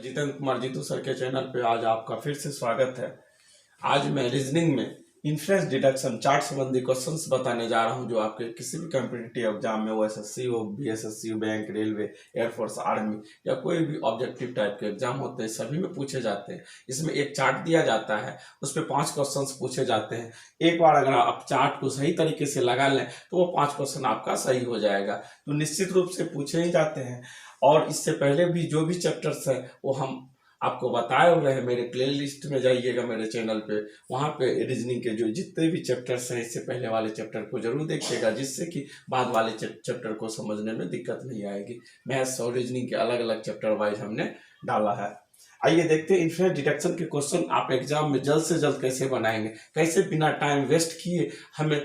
Jitendra Kumar Jitu sir के channel पे आज आपका फिर से स्वागत है। आज मैं रीजनिंग में इन्फ्रेंस डिडक्शन चार्ट संबंधी क्वेश्चंस बताने जा रहा हूं, जो आपके किसी भी कॉम्पिटिटिव एग्जाम में, वो एसएससी हो, BSSC, bank, railway, air force, army या कोई भी ऑब्जेक्टिव टाइप के एग्जाम होते हैं, सभी में पूछे जाते हैं। इसमें एक चार्ट दिया जाता है, उस पर 5 क्वेश्चन पूछे जाते हैं। एक बार अगर आप चार्ट को सही तरीके से लगा लें तो वो 5 क्वेश्चन आपका सही हो जाएगा। तो निश्चित रूप से पूछे ही जाते हैं। और इससे पहले भी जो भी चैप्टर्स है वो हम आपको बताए हुए हैं। मेरे प्ले लिस्ट में जाइएगा, मेरे चैनल पे, वहाँ पे रीजनिंग के जो जितने भी चैप्टर्स हैं, इससे पहले वाले चैप्टर को जरूर देखिएगा, जिससे कि बाद वाले चैप्टर को समझने में दिक्कत नहीं आएगी। मैथ्स और रीजनिंग के अलग अलग चैप्टर वाइज हमने डाला है। आइए देखते हैं इन्फिनिट डिडक्शन के क्वेश्चन आप एग्जाम में जल्द से जल्द कैसे बनाएंगे, कैसे बिना टाइम वेस्ट किए हमें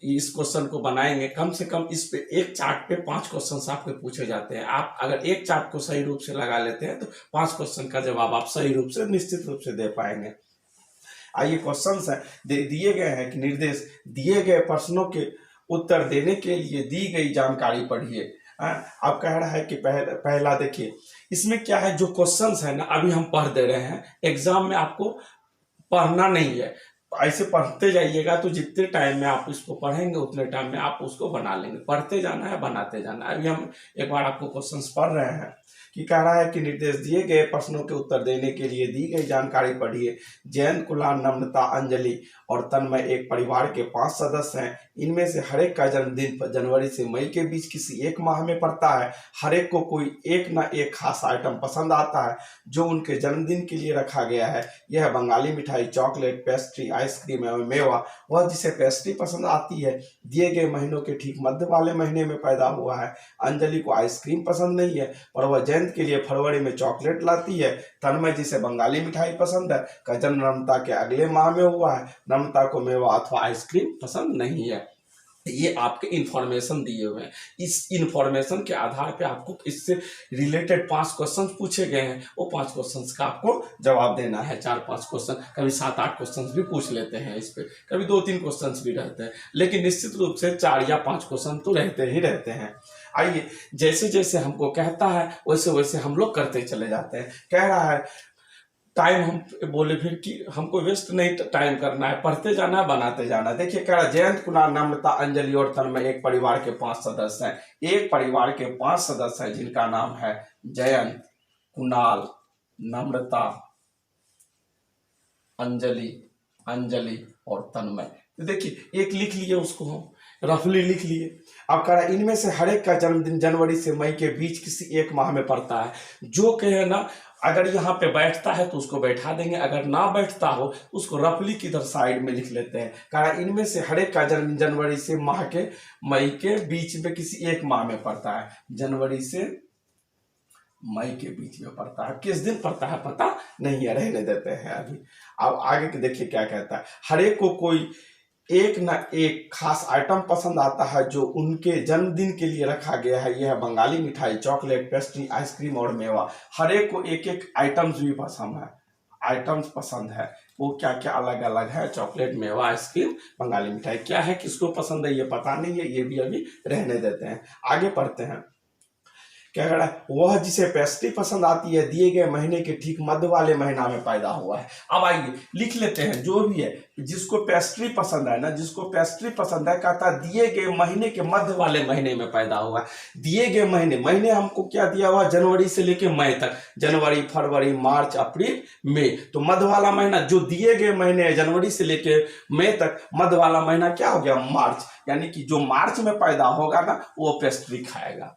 इस क्वेश्चन को बनाएंगे। कम से कम इस पे एक चार्ट पे 5 क्वेश्चन आपके पूछे जाते हैं। आप अगर एक चार्ट को सही रूप से लगा लेते हैं तो 5 क्वेश्चन का जवाब आप सही रूप से निश्चित रूप से दे पाएंगे। आइए क्वेश्चन है दिए गए हैं कि निर्देश दिए गए प्रश्नों के उत्तर देने के लिए दी गई जानकारी पढ़िए। अब कह रहा है कि पहला देखिए, इसमें क्या है, जो क्वेश्चन है ना अभी हम पढ़ दे रहे हैं, एग्जाम में आपको पढ़ना नहीं है। ऐसे पढ़ते जाइएगा तो जितने टाइम में आप इसको पढ़ेंगे उतने टाइम में आप उसको बना लेंगे। पढ़ते जाना है, बनाते जाना है। अभी हम एक बार आपको क्वेश्चंस पढ़ रहे हैं कि कह रहा है कि निर्देश दिए गए प्रश्नों के उत्तर देने के लिए दी गई जानकारी पढ़िए। जयंत, कुणाल, नम्रता, अंजलि और तन्मय एक परिवार के 5 सदस्य हैं। इनमें से हर एक का जन्मदिन जनवरी से मई के बीच किसी एक माह में पड़ता है। हर एक को कोई एक न एक खास आइटम पसंद आता है जो उनके जन्मदिन के लिए रखा गया है। यह बंगाली मिठाई, चॉकलेट, पेस्ट्री, आइसक्रीम एवं मेवा। वह जिसे पेस्ट्री पसंद आती है दिए गए महीनों के ठीक मध्य वाले महीने में पैदा हुआ है। अंजलि को आइसक्रीम पसंद नहीं है पर वह जयंत के लिए फरवरी में चॉकलेट लाती है। तन्मय जिसे बंगाली मिठाई पसंद है का जन्म नम्रता के अगले माह में हुआ है। नम्रता को मेवा अथवा आइसक्रीम पसंद नहीं है। ये आपके इंफॉर्मेशन दिए हुए हैं। इस इंफॉर्मेशन के आधार पे आपको इससे रिलेटेड 5 क्वेश्चन पूछे गए हैं। वो 5 क्वेश्चंस का आपको जवाब देना है। 4-5 क्वेश्चन, कभी 7-8 क्वेश्चन भी पूछ लेते हैं इस पे, कभी 2-3 क्वेश्चन भी रहते हैं, लेकिन निश्चित रूप से 4 या 5 क्वेश्चन तो रहते ही रहते हैं। आइए, जैसे जैसे हमको कहता है वैसे वैसे हम लोग करते चले जाते हैं। कह रहा है टाइम, हम बोले फिर कि हमको वेस्ट नहीं टाइम करना है, पढ़ते जाना है, बनाते जाना है। देखिए कह रहा जयंत, कुणाल, नम्रता, अंजलि और तन्मय एक परिवार के 5 सदस्य हैं। एक परिवार के 5 सदस्य हैं जिनका नाम है जयंत, कुणाल, नम्रता, अंजलि और तन्मय। तो देखिए एक लिख लिए, उसको हम रफली लिख लिए। अब कह रहा इनमें से हर एक का जन्मदिन जनवरी से मई के बीच किसी एक माह में पड़ता है। जो कहे ना, अगर यहाँ पे बैठता है तो उसको बैठा देंगे, अगर ना बैठता हो उसको रफली किधर साइड में लिख लेते हैं। कारण इनमें से हर एक का जन्म जनवरी से माह के मई के बीच में किसी एक माह में पड़ता है। जनवरी से मई के बीच में पड़ता है, किस दिन पड़ता है पता नहीं है, रहने देते हैं अभी। अब आगे के देखिए क्या कहता है, हर एक को कोई एक न एक खास आइटम पसंद आता है जो उनके जन्मदिन के लिए रखा गया है। यह बंगाली मिठाई, चॉकलेट, पेस्ट्री, आइसक्रीम और मेवा। हर एक को एक एक आइटम्स भी पसंद है, आइटम्स पसंद है। वो क्या क्या अलग अलग है, चॉकलेट, मेवा, आइसक्रीम, बंगाली मिठाई। क्या है, किसको पसंद है ये पता नहीं है, ये भी अभी रहने देते हैं। आगे पढ़ते हैं। क्या कह रहा है, वह जिसे पेस्ट्री पसंद आती है दिए गए महीने के ठीक मध्य वाले महीना में पैदा हुआ है। अब आइए लिख लेते हैं, जो भी है जिसको पेस्ट्री पसंद है ना, जिसको पेस्ट्री पसंद है, कहता दिए गए महीने के मध्य वाले महीने में पैदा हुआ है। दिए गए महीने हमको क्या दिया हुआ, जनवरी से लेके मई तक, जनवरी, फरवरी, मार्च, अप्रैल, मई। तो मध्य वाला महीना जो दिए गए महीने है जनवरी से लेके मई तक, मध्य वाला महीना क्या हो गया, मार्च। यानी कि जो मार्च में पैदा होगा ना वो पेस्ट्री खाएगा,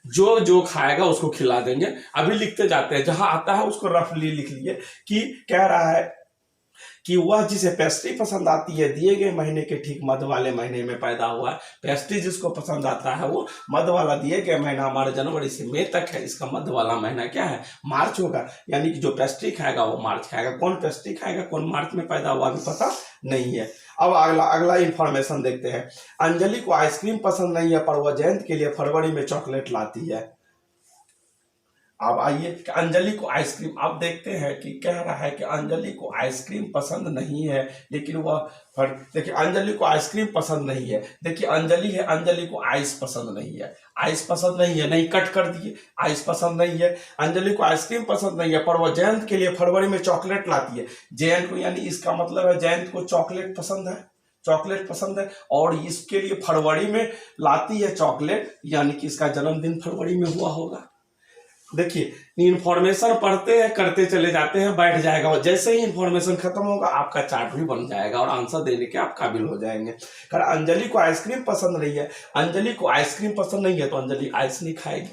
जो जो खाएगा उसको खिला देंगे। अभी लिखते जाते हैं, जहां आता है उसको रफली लिख लिए कि कह रहा है कि वह जिसे पेस्ट्री पसंद आती है दिए गए महीने के ठीक मध्य वाले महीने में पैदा हुआ है। पेस्ट्री जिसको पसंद आता है वो मध्य वाला दिए गए महीना हमारे जनवरी से मई तक है, इसका मध्य वाला महीना क्या है, मार्च होगा। यानी कि जो पेस्ट्री खाएगा वो मार्च खाएगा। कौन पेस्ट्री खाएगा, कौन मार्च में पैदा हुआ अभी पता नहीं है। अब अगला इंफॉर्मेशन देखते हैं। अंजलि को आइसक्रीम पसंद नहीं है पर वह जयंत के लिए फरवरी में चॉकलेट लाती है। अब आइए कि अंजलि को आइसक्रीम, आप देखते हैं कि कह रहा है कि अंजलि को आइसक्रीम पसंद नहीं है, लेकिन वह देखिए अंजलि को आइसक्रीम पसंद नहीं है, देखिए अंजलि है, अंजलि को आइस पसंद नहीं है, आइस पसंद नहीं है, नहीं कट कर दिए, आइस पसंद नहीं है, अंजलि को आइसक्रीम पसंद नहीं है, पर वह जयंत के लिए फरवरी में चॉकलेट लाती है। जयंत को, यानी इसका मतलब है जयंत को चॉकलेट पसंद है, चॉकलेट पसंद है और इसके लिए फरवरी में लाती है चॉकलेट, यानी कि इसका जन्मदिन फरवरी में हुआ होगा। देखिए इंफॉर्मेशन पढ़ते हैं, करते चले जाते हैं, बैठ जाएगा और जैसे ही इंफॉर्मेशन खत्म होगा आपका चार्ट भी बन जाएगा और आंसर देने के आप काबिल हो जाएंगे। कारण अंजलि को आइसक्रीम पसंद नहीं है, अंजलि को आइसक्रीम पसंद नहीं है तो अंजलि आइस नहीं खाएगी,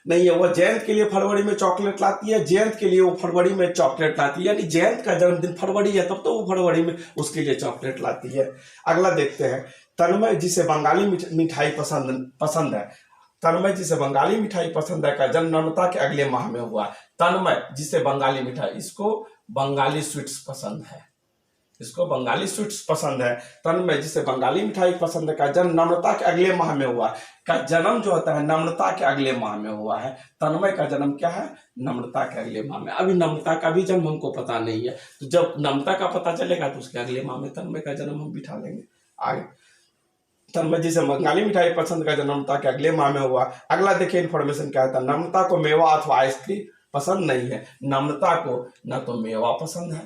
नहीं है। वह जयंत के लिए फरवरी में चॉकलेट लाती है, जयंत के लिए वो फरवरी में चॉकलेट लाती है, यानी जयंत का जन्मदिन फरवरी है तब तो वो फरवरी में उसके लिए चॉकलेट लाती है। अगला देखते हैं, तन्मय जिसे बंगाली मिठाई पसंद है, तन्मय जिसे बंगाली मिठाई पसंद है का जन्म नर्मदा के अगले माह में हुआ। तन्मय जिसे बंगाली मिठाई, इसको बंगाली स्वीट्स पसंद है, इसको बंगाली स्वीट्स पसंद है। तन्मय जिसे बंगाली मिठाई पसंद है का जन्म नम्रता के अगले माह में हुआ, का जन्म जो होता है नम्रता के अगले माह में हुआ है। तन्मय का जन्म क्या है, नम्रता के अगले माह में। अभी नम्रता का भी जन्म हमको पता नहीं है, तो जब नम्रता का पता चलेगा तो उसके अगले माह में तन्मय का जन्म हम बिठा लेंगे। आगे, तन्मय जिसे बंगाली मिठाई पसंद का जन्म नम्रता के अगले माह में हुआ। अगला देखिए इन्फॉर्मेशन क्या है, नम्रता को मेवा अथवा आइसक्रीम पसंद नहीं है। नम्रता को न तो मेवा पसंद है,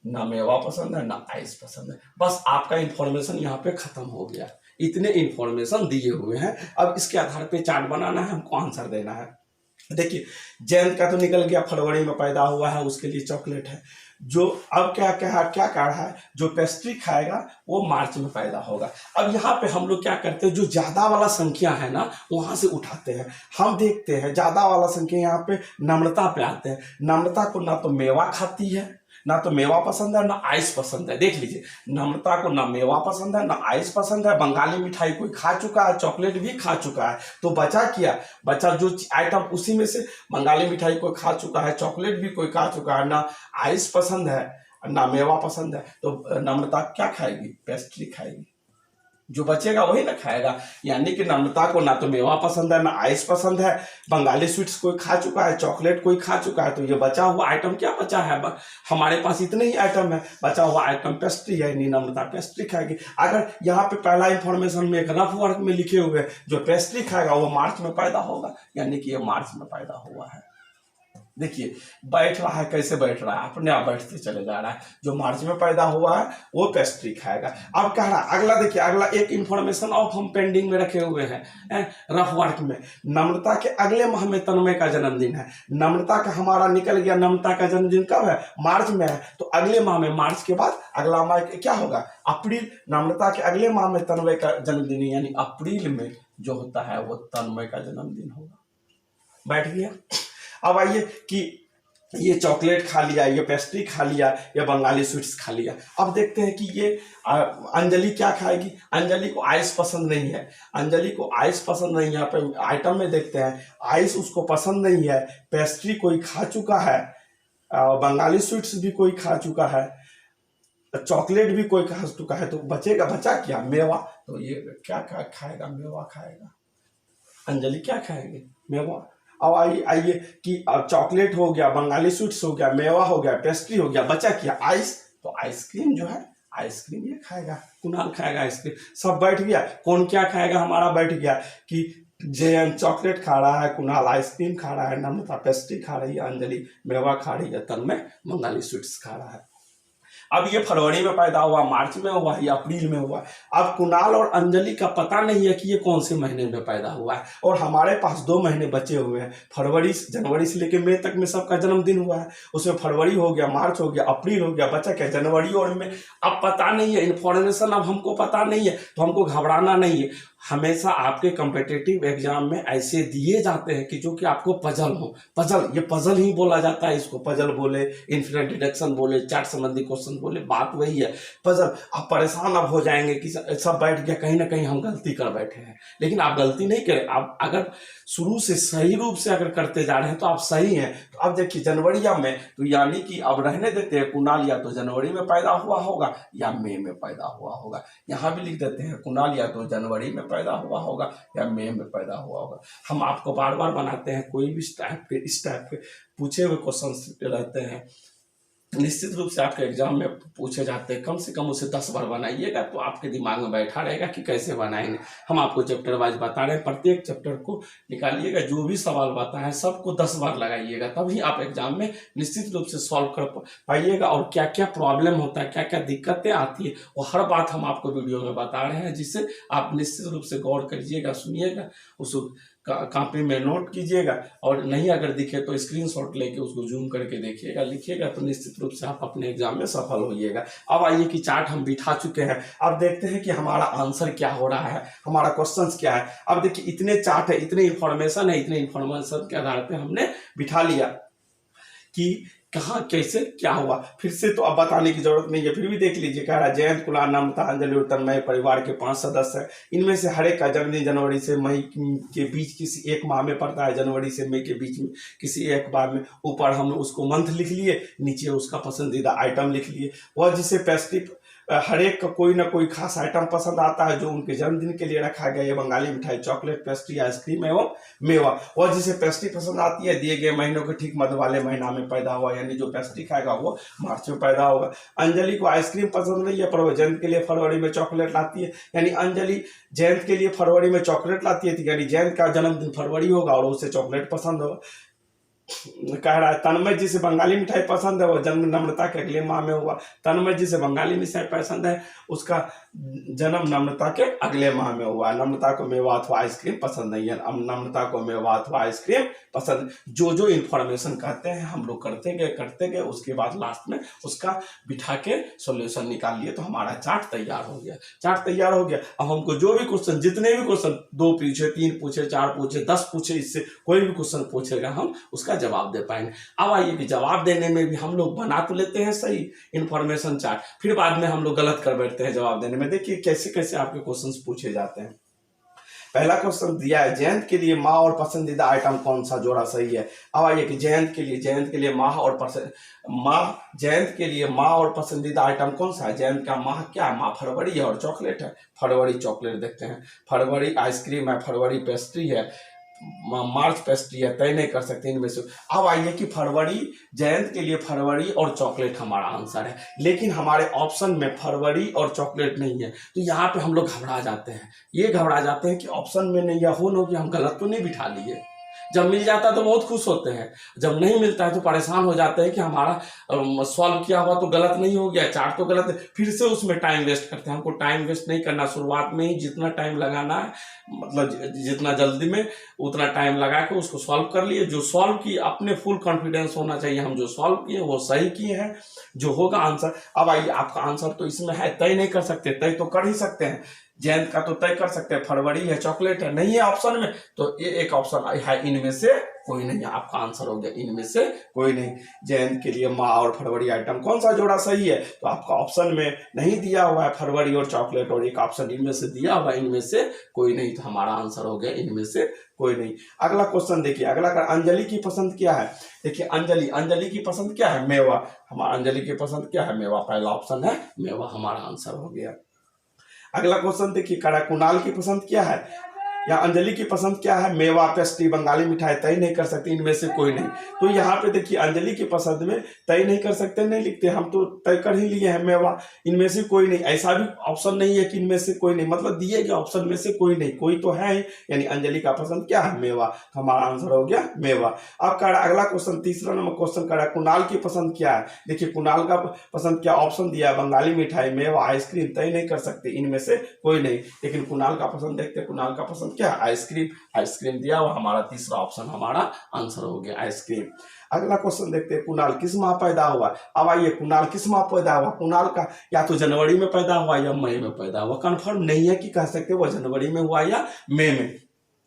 ना मेवा पसंद है, ना आइस पसंद है। बस आपका इंफॉर्मेशन यहाँ पे खत्म हो गया, इतने इंफॉर्मेशन दिए हुए हैं। अब इसके आधार पे चार्ट बनाना है, हमको आंसर देना है। देखिए जयंत का तो निकल गया, फरवरी में पैदा हुआ है, उसके लिए चॉकलेट है। जो अब क्या कह रहा है, जो पेस्ट्री खाएगा वो मार्च में पैदा होगा। अब यहाँ पे हम लोग क्या करते हैं, जो ज्यादा वाला संख्या है ना वहां से उठाते हैं। हम देखते हैं ज्यादा वाला संख्या यहाँ पे नम्रता पे आते हैं। नम्रता को ना तो मेवा खाती है, ना तो मेवा पसंद है, ना आइस पसंद है। देख लीजिए नम्रता को ना मेवा पसंद है, ना आइस पसंद है, बंगाली मिठाई कोई खा चुका है, चॉकलेट भी खा चुका है, तो बचा क्या, बचा जो आइटम उसी में से बंगाली मिठाई कोई खा चुका है, चॉकलेट भी कोई खा चुका है, ना आइस पसंद है, ना मेवा पसंद है, तो नम्रता क्या खाएगी, पेस्ट्री खाएगी। जो बचेगा वही ना खाएगा, यानी कि नम्रता को ना तो मेवा पसंद है, ना आइस पसंद है, बंगाली स्वीट्स कोई खा चुका है, चॉकलेट कोई खा चुका है, तो ये बचा हुआ आइटम क्या बचा है, हमारे पास इतने ही आइटम है, बचा हुआ आइटम पेस्ट्री है, यानी नम्रता पेस्ट्री खाएगी। अगर यहाँ पे पहला इंफॉर्मेशन में एक रफ वर्क में लिखे हुए जो पेस्ट्री खाएगा वो मार्च में पैदा होगा, यानी कि ये मार्च में पैदा हुआ है। देखिए बैठ रहा है, कैसे बैठ रहा है, अपने आप बैठते चले जा रहा है। जो मार्च में पैदा हुआ है वो पेस्ट्री खाएगा। अब कह रहा अगला, देखिए अगला एक इंफॉर्मेशन ऑफ हम पेंडिंग में रखे हुए हैं रफ वर्क में। नम्रता के अगले माह में तन्मय का जन्मदिन है। नम्रता का हमारा निकल गया, नम्रता का जन्मदिन कब है, मार्च में है, तो अगले माह में, मार्च के बाद अगला माह क्या होगा, अप्रैल। नम्रता के अगले माह में तन्मय का जन्मदिन यानी अप्रैल में जो होता है वो तन्मय का जन्मदिन होगा। बैठ गया। अब आइए कि ये चॉकलेट खा लिया, ये पेस्ट्री खा लिया, ये बंगाली स्वीट्स खा लिया। अब देखते हैं कि ये अंजलि क्या खाएगी। अंजलि को आइस पसंद नहीं है, अंजलि को आइस पसंद नहीं है। यहाँ पे आइटम में देखते हैं आइस उसको पसंद नहीं है, पेस्ट्री कोई खा चुका है, बंगाली स्वीट्स भी कोई खा चुका है, चॉकलेट भी कोई खा चुका है, तो बचा क्या, मेवा। तो ये क्या खाएगा, मेवा खाएगा। अंजलि क्या खाएगी, मेवा। अब आइए कि चॉकलेट हो गया, बंगाली स्वीट्स हो गया, मेवा हो गया, पेस्ट्री हो गया, बचा क्या, आइस। तो आइसक्रीम जो है, आइसक्रीम ये खाएगा, कुणाल खाएगा आइसक्रीम। सब बैठ गया। कौन क्या खाएगा, हमारा बैठ गया कि जयंत चॉकलेट खा रहा है, कुणाल आइसक्रीम खा रहा है, नम्रता पेस्ट्री खा रही है, अंजलि मेवा खा रही है, तन्मय बंगाली स्वीट्स खा रहा है। अब ये फरवरी में पैदा हुआ, मार्च में हुआ या अप्रैल में हुआ। अब कुणाल और अंजलि का पता नहीं है कि ये कौन से महीने में पैदा हुआ है, और हमारे पास 2 महीने बचे हुए हैं, फरवरी जनवरी से लेकर मई तक में सबका जन्मदिन हुआ है। उसमें फरवरी हो गया, मार्च हो गया, अप्रैल हो गया, बचा क्या, जनवरी और में। अब पता नहीं है इन्फॉर्मेशन, अब हमको पता नहीं है तो हमको घबराना नहीं है। हमेशा आपके कॉम्पिटिटिव एग्जाम में ऐसे दिए जाते हैं कि जो कि आपको पजल हो। पजल, ये पजल ही बोला जाता है, इसको पजल बोले, इन्फिनिट डिडक्शन बोले, चार्ट संबंधी क्वेश्चन बोले, बात वही है, पजल। आप परेशान अब हो जाएंगे कि सब बैठ गया, कहीं ना कहीं हम गलती कर बैठे हैं, लेकिन आप गलती नहीं करें। आप अगर शुरू से सही रूप से अगर करते जा रहे हैं तो आप सही हैं। तो अब देखिए जनवरी में, तो यानी कि अब रहने देते हैं, कुणाल या तो जनवरी में पैदा हुआ होगा या मई में पैदा हुआ होगा। यहाँ भी लिख देते हैं कुणाल या तो जनवरी में पैदा हुआ होगा या मई में पैदा हुआ होगा। हम आपको बार बार बनाते हैं, कोई भी इस टाइप के पूछे हुए क्वेश्चन रहते हैं, निश्चित रूप से आपके एग्जाम में पूछे जाते हैं, कम से कम उसे 10 बार बनाइएगा तो आपके दिमाग में बैठा रहेगा कि कैसे बनाएंगे। हम आपको चैप्टर वाइज बता रहे हैं, प्रत्येक चैप्टर को निकालिएगा, जो भी सवाल बताए सबको 10 बार लगाइएगा, तभी आप एग्जाम में निश्चित रूप से सॉल्व कर पाइएगा। और क्या क्या प्रॉब्लम होता है, क्या क्या दिक्कतें आती है, वो हर बात हम आपको वीडियो में बता रहे हैं, जिससे आप निश्चित रूप से गौर करिएगा, सुनिएगा, उस कॉपी में नोट कीजिएगा, और नहीं अगर दिखे तो स्क्रीनशॉट लेके उसको जूम करके देखिएगा, लिखिएगा, तो निश्चित रूप से आप अपने एग्जाम में सफल होइएगा। अब आइए कि चार्ट हम बिठा चुके हैं, अब देखते हैं कि हमारा आंसर क्या हो रहा है, हमारा क्वेश्चन क्या है। अब देखिए इतने चार्ट है, इतने इंफॉर्मेशन है, इतने इंफॉर्मेशन के आधार पर हमने बिठा लिया कि कहाँ कैसे क्या हुआ। फिर से तो अब बताने की जरूरत नहीं है, फिर भी देख लीजिए। कह रहा है जयंत, कुणाल, नम्रता, अंजलि और तन्मय परिवार के 5 सदस्य हैं। इनमें से हर एक का जन्मदिन जनवरी से मई के बीच किसी एक माह में पड़ता है, जनवरी से मई के बीच में किसी एक माह में। ऊपर हम उसको मंथ लिख लिए, नीचे उसका पसंदीदा आइटम लिख लिए। वह जिसे पेस्ट्री, हर एक का कोई ना कोई खास आइटम पसंद आता है जो उनके जन्मदिन के लिए रखा गया। ये बंगाली मिठाई, चॉकलेट, पेस्ट्री, आइसक्रीम एवं मेवा। वह जिसे पेस्ट्री पसंद आती है दिए गए महीनों के ठीक मध्य वाले महीना में पैदा हुआ, यानी जो पेस्ट्री खाएगा वो मार्च में पैदा होगा। अंजलि को आइसक्रीम पसंद नहीं है, पर वह जयंत के लिए फरवरी में चॉकलेट लाती है, यानी अंजलि जयंत के लिए फरवरी में चॉकलेट लाती है, यानी जयंत का जन्मदिन फरवरी होगा और उसे चॉकलेट पसंद होगा। कह रहा है तन्मय जी से बंगाली मिठाई पसंद है, वो जन्म नम्रता के अगले माह में हुआ। तन्मय जी से बंगाली मिठाई पसंद है, उसका जन्म नम्रता के अगले माह में हुआ। नम्रता को मेवा अथवा आइसक्रीम पसंद नहीं है, नम्रता को मेवा अथवा आइसक्रीम पसंद। जो जो इन्फॉर्मेशन कहते हैं हम लोग करते गए, उसके बाद लास्ट में उसका बिठा के सोल्यूशन निकाल लिए, तो हमारा चार्ट तैयार हो गया। चार्ट तैयार हो गया। अब हमको जो भी क्वेश्चन, जितने भी क्वेश्चन, 2 पूछे, 3 पूछे, 4 पूछे, 10 पूछे, इससे कोई भी क्वेश्चन पूछेगा हम उसका जवाब दे पाएंगे। अब आइए कि जवाब देने में भी हम लोग बना तो लेते हैं सही इन्फॉर्मेशन चार्ट, फिर बाद में हम लोग गलत कर बैठते हैं जवाब देने में। देखिए कैसे कैसे आपके क्वेश्चंस पूछे जाते हैं। पहला क्वेश्चन दिया है, जयंत के लिए माह और पसंदीदा आइटम कौन सा जोड़ा सही है। अब आइए कि जयंत के लिए माह और पसंदीदा आइटम कौन सा है। जयंत का माह क्या है, माह फरवरी है और चॉकलेट है, फरवरी चॉकलेट देखते हैं। फरवरी आइसक्रीम है, फरवरी पेस्ट्री है, मार्च पेस्ट्री है, तय नहीं कर सकते इनमें से। अब आइए कि फरवरी, जयंत के लिए फरवरी और चॉकलेट हमारा आंसर है, लेकिन हमारे ऑप्शन में फरवरी और चॉकलेट नहीं है, तो यहाँ पे हम लोग घबरा जाते हैं। ये घबरा जाते हैं कि ऑप्शन में नहीं है, हो कि हम गलत तो नहीं बिठा लिए। जब मिल जाता है तो बहुत खुश होते हैं, जब नहीं मिलता है तो परेशान हो जाते हैं कि हमारा सॉल्व किया हुआ तो गलत नहीं हो गया, चार्ट तो गलत है, फिर से उसमें टाइम वेस्ट करते हैं। हमको टाइम वेस्ट नहीं करना, शुरुआत में ही जितना टाइम लगाना है, मतलब जितना जल्दी में उतना टाइम लगा के उसको सॉल्व कर लिए। जो सॉल्व किए अपने फुल कॉन्फिडेंस होना चाहिए, हम जो सॉल्व किए वो सही किए हैं, जो होगा आंसर। अब आइए आपका आंसर तो इसमें है, तय नहीं कर सकते, तय तो कर ही सकते हैं। जयंत का तो तय कर सकते हैं, फरवरी है, चॉकलेट है, नहीं है ऑप्शन में, तो ये एक ऑप्शन है, इनमें से कोई नहीं है। आपका आंसर हो गया इनमें से कोई नहीं। जयंत के लिए माह और फरवरी आइटम कौन सा जोड़ा सही है, तो आपका ऑप्शन में नहीं दिया हुआ है फरवरी और चॉकलेट, और एक ऑप्शन इनमें से दिया हुआ है, इनमें से कोई नहीं, तो हमारा आंसर हो गया इनमें से कोई नहीं। अगला क्वेश्चन देखिए, अगला अंजलि की पसंद क्या है। देखिए अंजलि की पसंद क्या है, मेवा। हमारा अंजलि की पसंद क्या है, मेवा, पहला ऑप्शन है मेवा, हमारा आंसर हो गया। अगला क्वेश्चन देखिए, कुणाल की पसंद क्या है या अंजलि की पसंद क्या है, मेवा, पेस्ट्री, बंगाली मिठाई, तय नहीं कर सकते इनमें से कोई नहीं। तो यहाँ पे देखिए अंजलि की पसंद में तय नहीं कर सकते नहीं लिखते, हम तो तय कर ही लिए हैं मेवा, इनमें से कोई नहीं। ऐसा भी ऑप्शन नहीं है कि इनमें से कोई नहीं, मतलब दिए गए ऑप्शन में से कोई नहीं, कोई तो है ही, यानी अंजलि का पसंद क्या है, मेवा, हमारा आंसर हो गया मेवा। अब कह रहा अगला क्वेश्चन, तीसरा नंबर क्वेश्चन कह रहा है कुणाल की पसंद क्या है। देखिए कुणाल का पसंद क्या, ऑप्शन दिया बंगाली मिठाई, मेवा, आइसक्रीम, तय नहीं कर सकते इनमें से कोई नहीं, लेकिन कुणाल का पसंद देखते हैं, कुणाल का पसंद क्या है, आइसक्रीम, आइसक्रीम दिया हुआ, हमारा तीसरा ऑप्शन हमारा आंसर हो गया आइसक्रीम। अगला क्वेश्चन देखते हैं, कुणाल किस माह पैदा हुआ। अब आइए कुणाल किस माह पैदा हुआ, कुणाल का या तो जनवरी में पैदा हुआ या मई में पैदा हुआ, कंफर्म नहीं है कि कह सकते वो जनवरी में हुआ या मई में।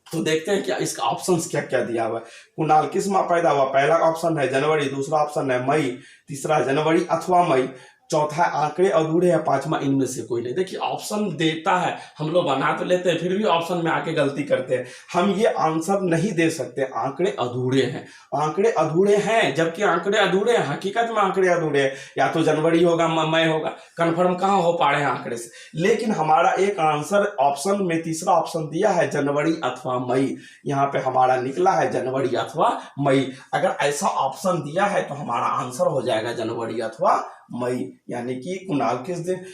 तो देखते हैं क्या इसका ऑप्शंस क्या क्या दिया हुआ है। कुणाल किस माह पैदा हुआ, पहला ऑप्शन है जनवरी, दूसरा ऑप्शन है मई, तीसरा जनवरी अथवा मई, चौथा आंकड़े अधूरे हैं, पांचवा इनमें से कोई नहीं। देखिए ऑप्शन देता है, हम लोग बना तो लेते हैं, फिर भी ऑप्शन में आके गलती करते हैं। हम ये आंसर नहीं दे सकते, आंकड़े अधूरे हैं, आंकड़े अधूरे हैं, जबकि आंकड़े अधूरे हैं, हकीकत में आंकड़े अधूरे हैं। या तो जनवरी होगा, मई होगा, कंफर्म कहाँ हो पा रहे हैं आंकड़े से। लेकिन हमारा एक आंसर ऑप्शन में तीसरा ऑप्शन दिया है जनवरी अथवा मई, यहाँ पे हमारा निकला है जनवरी अथवा मई। अगर ऐसा ऑप्शन दिया है तो हमारा आंसर हो जाएगा जनवरी अथवा मई। यानी कि कुणाल किस दिन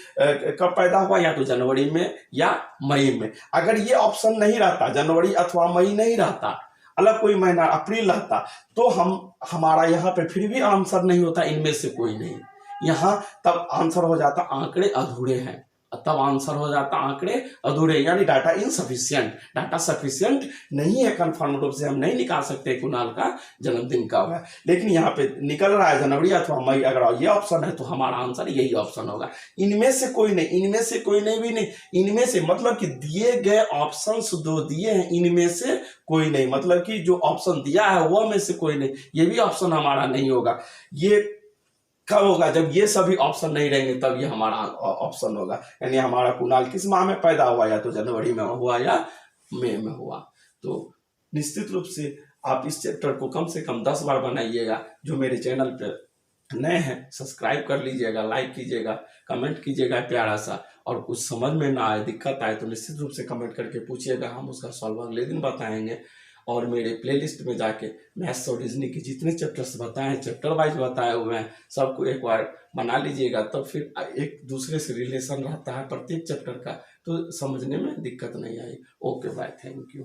कब पैदा हुआ, या तो जनवरी में या मई में। अगर ये ऑप्शन नहीं रहता, जनवरी अथवा मई नहीं रहता, अलग कोई महीना अप्रैल रहता, तो हमारा यहाँ पे फिर भी आंसर नहीं होता इनमें से कोई नहीं। यहाँ तब आंसर हो जाता आंकड़े अधूरे हैं, तब आंसर हो जाता आंकड़े अधूरे, यानी डाटा इनसफिशिएंट, डाटा सफिशिएंट नहीं है। कंफर्म रूप से हम नहीं निकाल सकते कुणाल का जन्मदिन कब है, लेकिन यहाँ पे निकल रहा है जनवरी अथवा मई। अगर ये ऑप्शन है तो हमारा आंसर यही ऑप्शन होगा। इनमें से कोई नहीं, इनमें से कोई नहीं भी नहीं, इनमें से मतलब कि दिए गए ऑप्शन दो दिए हैं, इनमें से कोई नहीं, मतलब कि जो ऑप्शन दिया है वो में से कोई नहीं, ये भी ऑप्शन हमारा नहीं होगा। ये कब होगा, जब ये सभी ऑप्शन नहीं रहेंगे तब ये हमारा ऑप्शन होगा। यानी हमारा कुणाल किस माह में पैदा हुआ, या तो जनवरी में हुआ या मई में हुआ। तो निश्चित रूप से आप इस चैप्टर को कम से कम 10 बार बनाइएगा। जो मेरे चैनल पे नए हैं सब्सक्राइब कर लीजिएगा, लाइक कीजिएगा, कमेंट कीजिएगा प्यारा सा। और कुछ समझ में ना आए, दिक्कत आए तो निश्चित रूप से कमेंट करके पूछिएगा, हम उसका सॉल्व अगले दिन बताएंगे। और मेरे प्लेलिस्ट में जाके मैथ्स और रीजनिंग के जितने चैप्टर्स बताए, चैप्टर वाइज बताए हुए हैं, सबको एक बार बना लीजिएगा, तब फिर एक दूसरे से रिलेशन रहता है प्रत्येक चैप्टर का, तो समझने में दिक्कत नहीं आई। Okay bye, thank you.